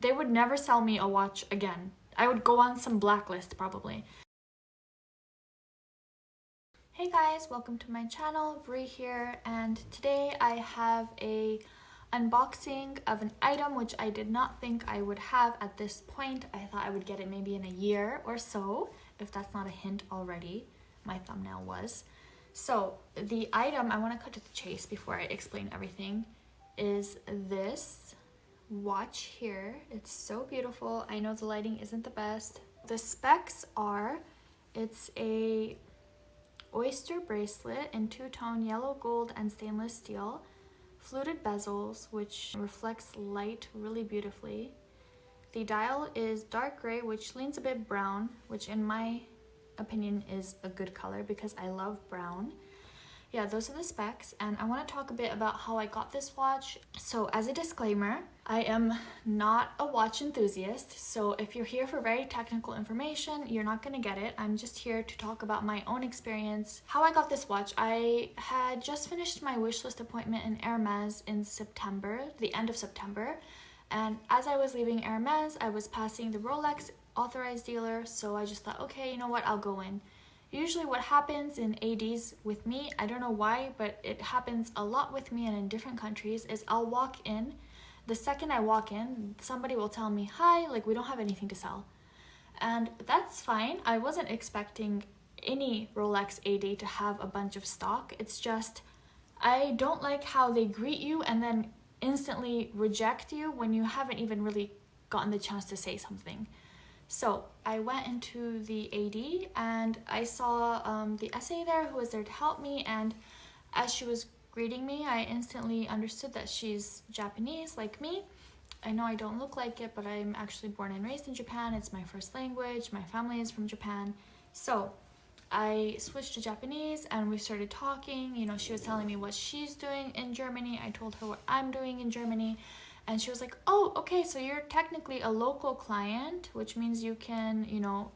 They would never sell me a watch again. I would go on some blacklist probably. Hey guys, welcome to my channel, Brie here, and today I have a unboxing of an item which I did not think I would have at this point. I thought I would get it maybe in a year or so, if that's not a hint already. My thumbnail was. So the item, I want to cut to the chase before I explain everything, is this watch here. It's so beautiful. I know the lighting isn't the best. The specs are, it's a oyster bracelet in two-tone yellow gold and stainless steel, fluted bezels which reflects light really beautifully. The dial is dark gray which leans a bit brown, which in my opinion is a good color because I love brown. Yeah, those are the specs, and I want to talk a bit about how I got this watch. So as a disclaimer, I am not a watch enthusiast, so if you're here for very technical information, you're not going to get it. I'm just here to talk about my own experience. How I got this watch, I had just finished my wishlist appointment in Hermes in September, the end of September, and as I was leaving Hermes, I was passing the Rolex authorized dealer, so I just thought, okay, you know what, I'll go in. Usually what happens in ADs with me, I don't know why, but it happens a lot with me and in different countries, is I'll walk in. The second I walk in, somebody will tell me, hi, like we don't have anything to sell. And that's fine. I wasn't expecting any Rolex AD to have a bunch of stock. It's just, I don't like how they greet you and then instantly reject you when you haven't even really gotten the chance to say something. So I went into the AD and I saw the SA there who was there to help me, and as she was greeting me, I instantly understood that she's Japanese like me. I know I don't look like it, but I'm actually born and raised in Japan. It's my first language. My family is from Japan. So I switched to Japanese and we started talking. You know, she was telling me what she's doing in Germany. I told her what I'm doing in Germany. And she was like, oh, okay, so you're technically a local client, which means you can, you know,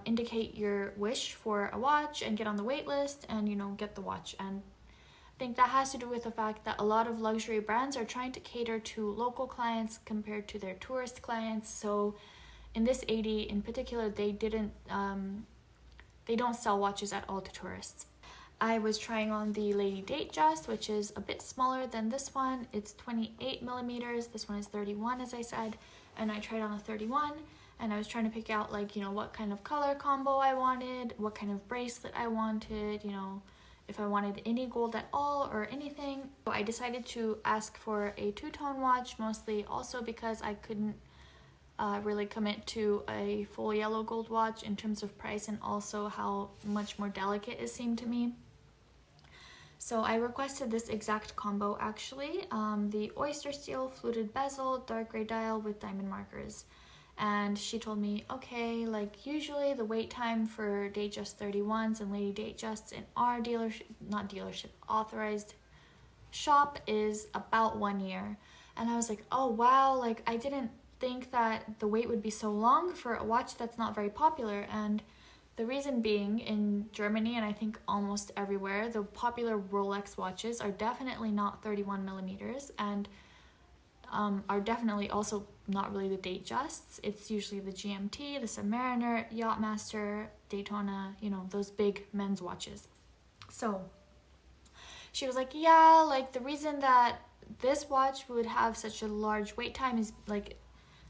indicate your wish for a watch and get on the wait list and, you know, get the watch. And I think that has to do with the fact that a lot of luxury brands are trying to cater to local clients compared to their tourist clients. So in this AD in particular, they don't sell watches at all to tourists. I was trying on the Lady Datejust, which is a bit smaller than this one. It's 28 millimeters. This one is 31, as I said. And I tried on a 31, and I was trying to pick out, like, you know, what kind of color combo I wanted, what kind of bracelet I wanted, you know, if I wanted any gold at all or anything. So I decided to ask for a two-tone watch, mostly also because I couldn't really commit to a full yellow gold watch in terms of price and also how much more delicate it seemed to me. So I requested this exact combo actually, the oyster steel fluted bezel, dark gray dial with diamond markers. And she told me, okay, like usually the wait time for Datejust 31s and Lady Datejusts in our authorized shop is about 1 year. And I was like, oh wow, like I didn't think that the wait would be so long for a watch that's not very popular. And the reason being, in Germany and I think almost everywhere, the popular Rolex watches are definitely not 31 millimeters and are definitely also not really the Datejusts. It's usually the GMT, the Submariner, Yachtmaster, Daytona, you know, those big men's watches. So she was like, yeah, like the reason that this watch would have such a large wait time is like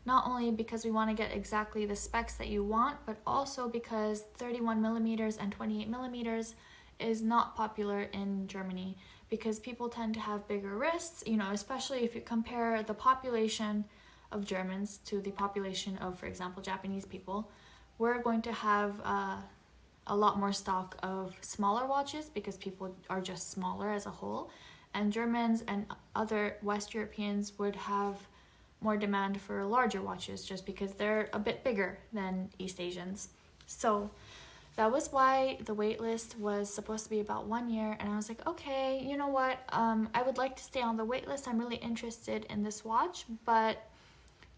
not only because we want to get exactly the specs that you want, but also because 31 millimeters and 28 millimeters is not popular in Germany because people tend to have bigger wrists, you know, especially if you compare the population of Germans to the population of, for example, Japanese people. We're going to have a lot more stock of smaller watches because people are just smaller as a whole, and Germans and other West Europeans would have more demand for larger watches just because they're a bit bigger than East Asians. So that was why the wait list was supposed to be about 1 year, and I was like, okay, you know what, I would like to stay on the wait list. I'm really interested in this watch, but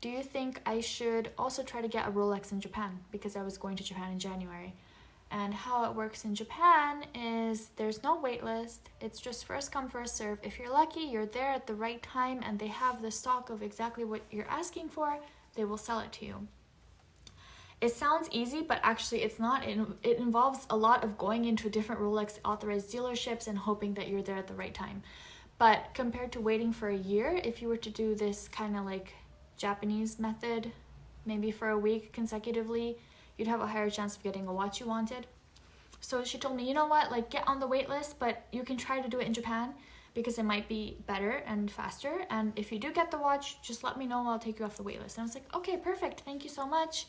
do you think I should also try to get a Rolex in Japan, because I was going to Japan in January? And how it works in Japan is there's no wait list. It's just first come, first serve. If you're lucky, you're there at the right time and they have the stock of exactly what you're asking for, they will sell it to you. It sounds easy, but actually it's not. It involves a lot of going into different Rolex authorized dealerships and hoping that you're there at the right time. But compared to waiting for a year, if you were to do this kind of like Japanese method, maybe for a week consecutively, you'd have a higher chance of getting a watch you wanted. So she told me, you know what, like get on the wait list, but you can try to do it in Japan because it might be better and faster. And if you do get the watch, just let me know, I'll take you off the wait list. And I was like, okay, perfect, thank you so much.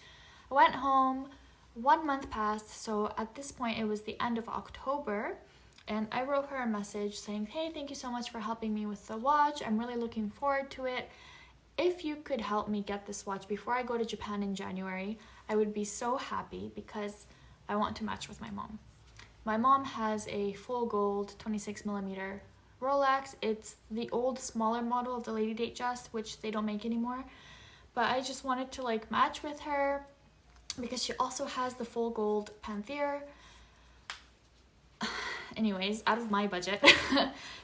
I went home, 1 month passed, so at this point it was the end of October, and I wrote her a message saying, hey, thank you so much for helping me with the watch. I'm really looking forward to it. If you could help me get this watch before I go to Japan in January, I would be so happy because I want to match with my mom. My mom has a full gold 26mm Rolex. It's the old smaller model of the Lady Datejust, which they don't make anymore. But I just wanted to like match with her because she also has the full gold Panther. Anyways, out of my budget.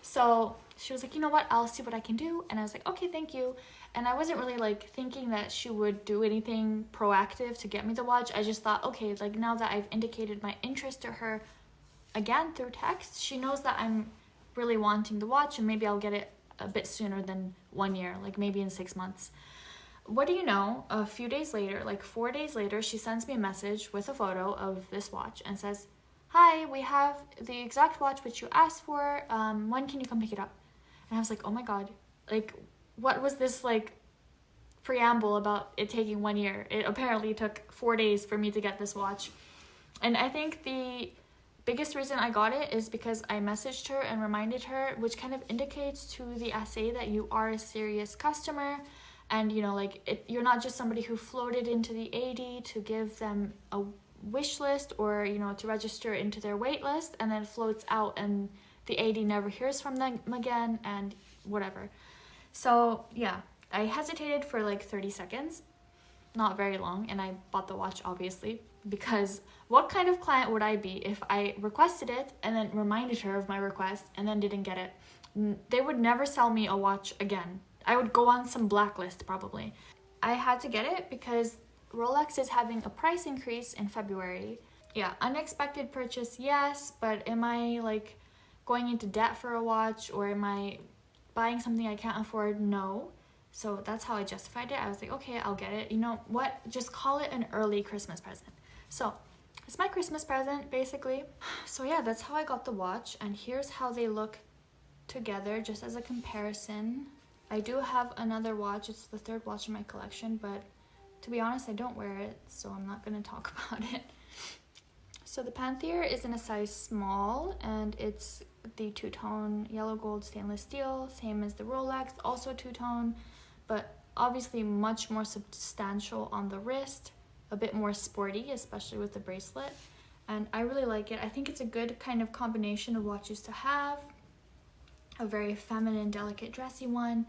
So she was like, you know what, I'll see what I can do. And I was like, okay, thank you. And I wasn't really like thinking that she would do anything proactive to get me the watch. I just thought, okay, like now that I've indicated my interest to her again through text, she knows that I'm really wanting the watch and maybe I'll get it a bit sooner than 1 year, like maybe in 6 months. What do you know, a few days later, like 4 days later, she sends me a message with a photo of this watch and says, hi, we have the exact watch which you asked for. When can you come pick it up? And I was like, oh my God, like what was this like preamble about it taking 1 year? It apparently took 4 days for me to get this watch. And I think the biggest reason I got it is because I messaged her and reminded her, which kind of indicates to the SA that you are a serious customer. And, you know, like you're not just somebody who floated into the AD to give them a wish list or, you know, to register into their wait list and then floats out and the AD never hears from them again and whatever. So, yeah, I hesitated for like 30 seconds, not very long, and I bought the watch, obviously, because what kind of client would I be if I requested it and then reminded her of my request and then didn't get it? They would never sell me a watch again. I would go on some blacklist probably. I had to get it because Rolex is having a price increase in February. Yeah, unexpected purchase, yes, but am I like going into debt for a watch or am I buying something I can't afford? No. So that's how I justified it. I was like, okay, I'll get it. You know what? Just call it an early Christmas present. So it's my Christmas present, basically. So yeah, that's how I got the watch. And here's how they look together, just as a comparison. I do have another watch. It's the third watch in my collection, but to be honest, I don't wear it, so I'm not going to talk about it. So the Panther is in a size small, and it's the two-tone yellow gold stainless steel, same as the Rolex, also two-tone, but obviously much more substantial on the wrist, a bit more sporty, especially with the bracelet. And I really like it. I think it's a good kind of combination of watches to have. A very feminine, delicate, dressy one,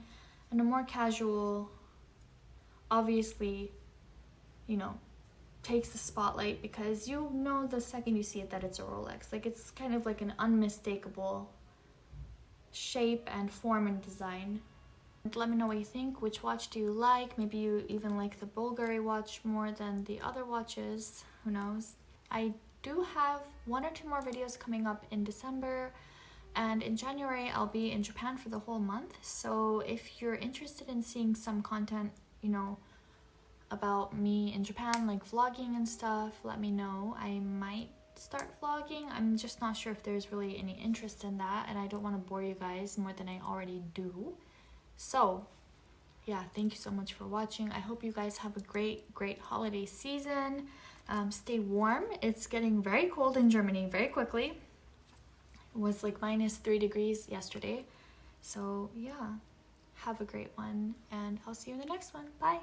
and a more casual, obviously, you know, takes the spotlight because you know the second you see it that it's a Rolex. Like it's kind of like an unmistakable shape and form and design. And let me know what you think. Which watch do you like? Maybe you even like the Bulgari watch more than the other watches. Who knows? I do have 1 or 2 more videos coming up in December. And in January, I'll be in Japan for the whole month. So if you're interested in seeing some content, you know, about me in Japan, like vlogging and stuff, let me know. I might start vlogging. I'm just not sure if there's really any interest in that. And I don't want to bore you guys more than I already do. So, yeah, thank you so much for watching. I hope you guys have a great holiday season. Stay warm. It's getting very cold in Germany very quickly. It was like -3 degrees yesterday. So yeah, have a great one and I'll see you in the next one. Bye.